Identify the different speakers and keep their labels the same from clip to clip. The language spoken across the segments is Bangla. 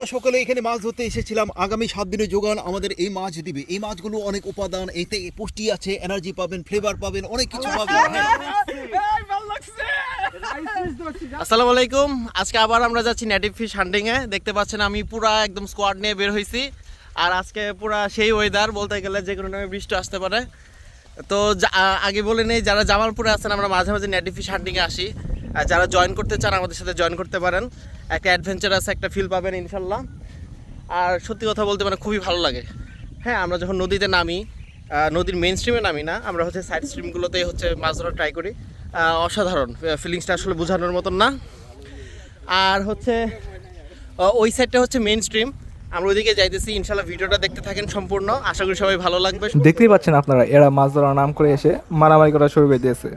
Speaker 1: সকালে এখানে মাছ ধরতে এসেছিলাম। আগামী 7 দিনের যোগান আমাদের এই মাছ দিবে। এই মাছগুলো অনেক উপাদান, এতে পুষ্টি আছে, এনার্জি পাবেন, ফ্লেভার পাবেন, অনেক কিছু পাবেন।
Speaker 2: আসসালামু আলাইকুম। আজকে আবার আমরা যাচ্ছি নেটিভ ফিশ হান্টিং এ। দেখতে পাচ্ছেন আমি পুরা একদম স্কোয়াড নিয়ে বের হয়েছি। আর আজকে পুরা সেই ওয়েদার, বলতে গেলে যে কোনো টাইমে বৃষ্টি আসতে পারে। তো আগে বলে নেই, যারা জামালপুরে আছেন আমরা মাঝে মাঝে নেটিভ ফিশ হান্টিং এ আসি। আর যারা জয়েন করতে চান আমাদের সাথে জয়েন করতে পারেন। একটা অ্যাডভেঞ্চার আছে, একটা ফিল পাবেন ইনশাল্লাহ। আর সত্যি কথা বলতে মানে খুবই ভালো লাগে। হ্যাঁ, আমরা যখন নদীতে নামি, নদীর মেইন স্ট্রিমে নামি না, আমরা হচ্ছে সাইড স্ট্রিমগুলোতেই হচ্ছে মাছ ধরা ট্রাই করি। অসাধারণ ফিলিংসটা আসলে বোঝানোর মতন না। আর হচ্ছে ওই সাইডটা হচ্ছে মেইন স্ট্রিম, আমরা ওইদিকে যাইতেছি। ইনশাল্লাহ ভিডিওটা দেখতে থাকেন সম্পূর্ণ, আশা করি সবাই ভালো লাগবে।
Speaker 3: দেখতেই পাচ্ছেন আপনারা, এরা মাছ ধরার নাম করে এসে মারামারি করা শুরু করে দিয়েছে।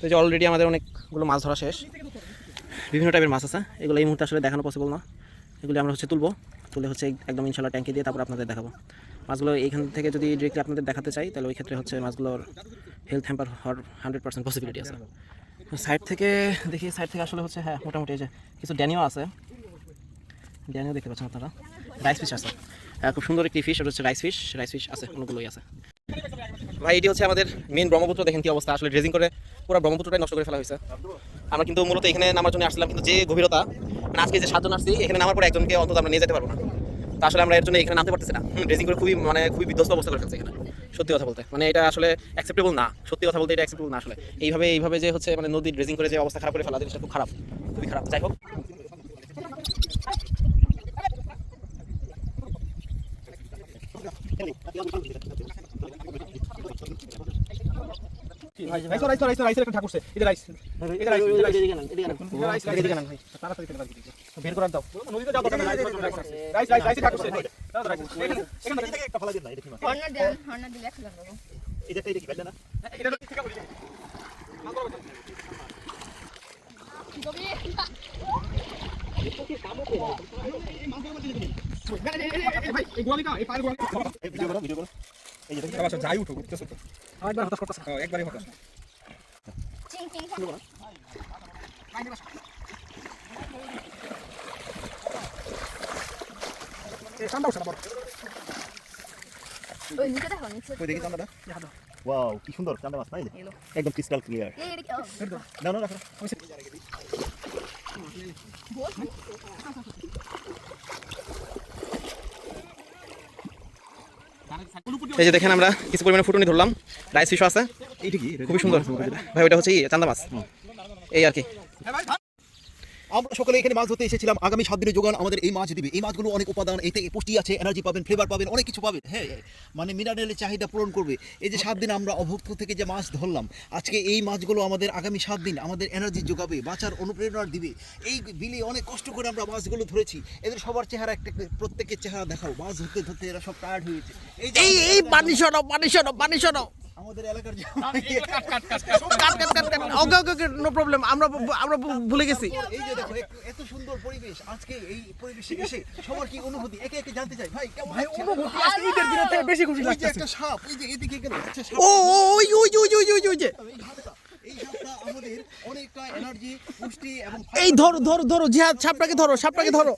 Speaker 2: তো যে অলরেডি আমাদের অনেকগুলো মাছ ধরা শেষ। বিভিন্ন টাইপের মাছ আছে, এগুলো এই মুহূর্তে আসলে দেখানো পসিবল না। এগুলি আমরা হচ্ছে তুলে হচ্ছে একদম ইনশাল্লাহ ট্যাঙ্কি দিয়ে তারপর আপনাদের দেখাবো। মাছগুলো এইখান থেকে যদি ডিরেক্টলি আপনাদের দেখাতে চাই, তাহলে ওই ক্ষেত্রে হচ্ছে মাছগুলোর হেলথ হ্যাম্পার হওয়ার 100% পসিবিলিটি আছে। সাইড থেকে দেখি, সাইড থেকে আসলে হচ্ছে হ্যাঁ মোটামুটি এই যে কিছু ড্যানিও আছে, ড্যানিও দেখতে পাচ্ছেন আপনারা। রাইস ফিশ আছে, খুব সুন্দর একটি ফিশ, ওটা হচ্ছে রাইস ফিশ আছে, অনেকগুলোই আছে। ভাই এটি হচ্ছে আমাদের মেন ব্রহ্মপুত্র, দেখেন কি অবস্থা, আসলে ড্রেজিং করে পুরো ব্রহ্মপুত্রটাই নষ্ট করে ফেলা হয়েছে। আমরা কিন্তু মূলত এখানে নামার জন্য আসছিলাম, কিন্তু যে গভীরতা, মানে আজকে যে 7 জন আসছি, এখানে নামার পরে একজনকে অন্তত আমরা নিয়ে যেতে পারবো না। তো আসলে আমরা এর জন্য এখানে নামতে পারতেছি না। ড্রেজিং করে খুবই বিধ্বস্ত অবস্থা করে ফেলছে এখানে। সত্যি কথা বলতে মানে এটা আসলে অ্যাকসেপ্টেবল না। সত্যি কথা বলতে এটা অ্যাকসেপ্টেবল না আসলে। এইভাবে যে হচ্ছে মানে নদীর ড্রেজিং করে যে অবস্থা খারাপ করে ফেলা, জিনিসটা খুব খারাপ, খুবই খারাপ। যাই হোক,
Speaker 1: ওয়াও, কি সুন্দর চান্দা মাছ, নাই একদম ক্রিস্টাল ক্লিয়ার। না না রাখো।
Speaker 2: এই যে দেখেন আমরা কিছু পরিমাণে ফুটুনি ধরলাম, রাইস ফিশও আছে, খুবই সুন্দর ভাই। ওটা হচ্ছে চান্দা মাছ, এই আর কি।
Speaker 1: আমরা সকলে এখানে মাছ ধরতে এসেছিলাম। আগামী 7 দিনের যোগান আমাদের এই মাছ দিবে। এই মাছগুলো অনেক উপাদান, এতে পুষ্টি আছে, এনার্জি পাবেন, ফ্লেভার পাবেন, অনেক কিছু পাবেন। হ্যাঁ, মানে মিনারেলের চাহিদা পূরণ করবে। এই যে 7 দিন আমরা অভুক্ত থেকে যে মাছ ধরলাম, আজকে এই মাছগুলো আমাদের আগামী 7 দিন আমাদের এনার্জি যোগাবে, বাঁচার অনুপ্রেরণা দিবে। এই বিলে অনেক কষ্ট করে আমরা মাছগুলো ধরেছি। এদের সবার চেহারা একটা, প্রত্যেকের চেহারা দেখাও। মাছ ধরতে ধরতে এরা সব টায়ার্ড হয়েছে। এই পানি সরাও, পানি সরাও, পানি সরাও। আমাদের এলাকার যে
Speaker 2: ওকে ওকে ওকে নো প্রবলেম, আমরা ভুলে গেছি।
Speaker 1: এই যে দেখো এত সুন্দর পরিবেশ, আজকে এই পরিবেশে এসে সবার কি অনুভূতি একে একে জানতে চাই। ভাই কেমন অনুভূতি? আজকে ঈদের দিনের থেকে বেশি খুশি লাগছে। একটা সাপ, এই যে এদিকে গেল একটা সাপ,
Speaker 2: ও ওই ওই ওই ওই ওই ওই যে
Speaker 1: এই সাপটা আমাদের অনেকটা এনার্জি, পুষ্টি এবং
Speaker 2: এই ধরো ধরো ধরো জিহাদ, সাপটাকে ধরো, সাপটাকে ধরো।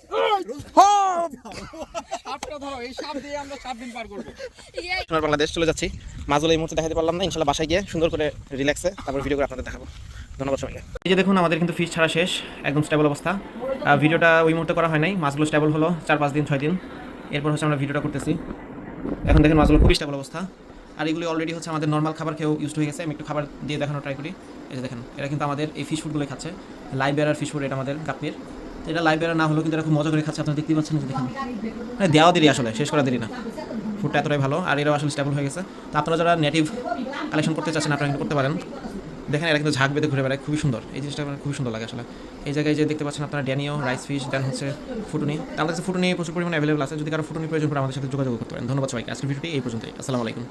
Speaker 2: সোনার বাংলাদেশ চলে যাচ্ছি। মাছগুলো এই মুহূর্তে দেখাতে পারলাম না, ইনশাল্লাহ বাসায় গিয়ে সুন্দর করে রিল্যাক্সে তারপর ভিডিও করে আপনাদের দেখাবো। ধন্যবাদ সবাইকে। এই যে দেখুন আমাদের কিন্তু ফিশ ছাড়া শেষ, একদম স্টেবল অবস্থা। ভিডিওটা ওই মুহূর্তে করা হয় নাই, মাছগুলো স্টেবল হলো 4-5 দিন 6 দিন, এরপর হচ্ছে আমরা ভিডিওটা করতেছি। এখন দেখেন মাছগুলো খুবই স্টেবল অবস্থা। আর এগুলি অলরেডি হচ্ছে আমাদের নর্মাল খাবার খেয়েও ইউজ হয়ে গেছে। আমি একটু খাবার দিয়ে দেখানো ট্রাই করি। এই যে দেখেন এরা কিন্তু আমাদের এই ফিশ ফুডগুলো খাচ্ছে, লাইভ বেয়ার ফিশ ফুড, এটা আমাদের গাপ্পির। তো এটা লাইভ বেয়ার না হলেও কিন্তু এরা খুব মজা করে খাচ্ছে, আপনারা দেখতেই পাচ্ছেন। যে দেখেন মানে দেওয়া দেরি, আসলে শেষ করা দেরি না, ফুডটা এতটাই ভালো। আর এরাও আসলে স্টেবল হয়ে গেছে। তো আপনারা যারা নেটিভ কালেকশন করতে চাচ্ছেন আপনারা কিন্তু করতে পারেন। দেখেন এরা কিন্তু ঝাঁক বেঁধে ঘুরে বেড়ায়, খুবই সুন্দর। এই জিনিসটা আমার খুবই সুন্দর লাগে আসলে। এই জায়গায় যে দেখতে পাচ্ছেন আপনারা ড্যানিও, রাইস ফিশ, দেন হচ্ছে ফুটুনি। আমাদের কাছে ফুটুনি প্রচুর পরিমাণে অ্যাভেলেবল আছে, যদি কারো ফুটুনি প্রয়োজন পড়ে আমাদের সাথে যোগাযোগ করতে পারেন। ধন্যবাদ সবাইকে। আজকের ভিডিওটি এই পর্যন্তই। আসসালামু আলাইকুম।